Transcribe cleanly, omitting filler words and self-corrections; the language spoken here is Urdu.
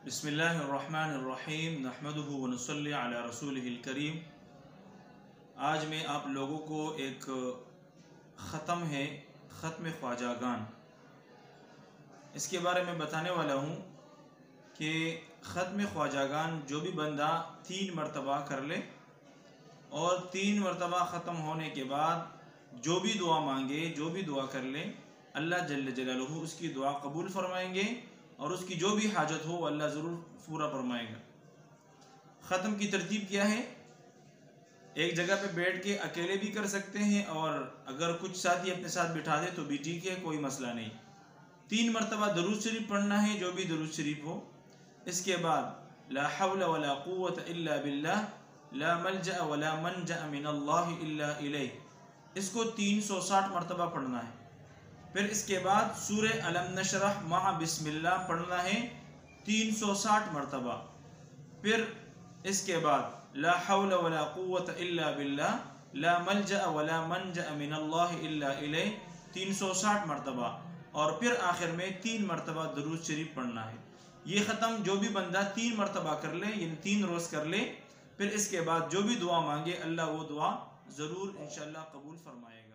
بسم اللہ الرحمن الرحیم نحمدہ ونصلی علی رسولہ الکریم۔ آج میں آپ لوگوں کو ایک ختم ہے، ختم خواجہ گان، اس کے بارے میں بتانے والا ہوں کہ ختم خواجہ گان جو بھی بندہ 3 مرتبہ کر لے اور 3 مرتبہ ختم ہونے کے بعد جو بھی دعا مانگے، جو بھی دعا کر لے، اللہ جل جلالہ اس کی دعا قبول فرمائیں گے اور اس کی جو بھی حاجت ہو اللہ ضرور پورا فرمائے گا۔ ختم کی ترتیب کیا ہے؟ ایک جگہ پہ بیٹھ کے اکیلے بھی کر سکتے ہیں، اور اگر کچھ ساتھی اپنے ساتھ بٹھا دے تو بھی ٹھیک ہے، کوئی مسئلہ نہیں۔ 3 مرتبہ درود شریف پڑھنا ہے، جو بھی درود شریف ہو۔ اس کے بعد لا حول ولا قوة الا باللہ، لا ملجأ ولا منجأ من اللہ الا الیہ، اس کو 360 مرتبہ پڑھنا ہے۔ پھر اس کے بعد سورہ الم نشرح مع بسم اللہ پڑھنا ہے 360 مرتبہ۔ پھر اس کے بعد لا حول ولا قوة الا باللہ، لا ملجأ ولا منجأ من اللہ الا الیہ 360 مرتبہ، اور پھر آخر میں 3 مرتبہ درود شریف پڑھنا ہے۔ یہ ختم جو بھی بندہ 3 مرتبہ کر لے، یعنی 3 روز کر لے، پھر اس کے بعد جو بھی دعا مانگے اللہ وہ دعا ضرور انشاءاللہ قبول فرمائے گا۔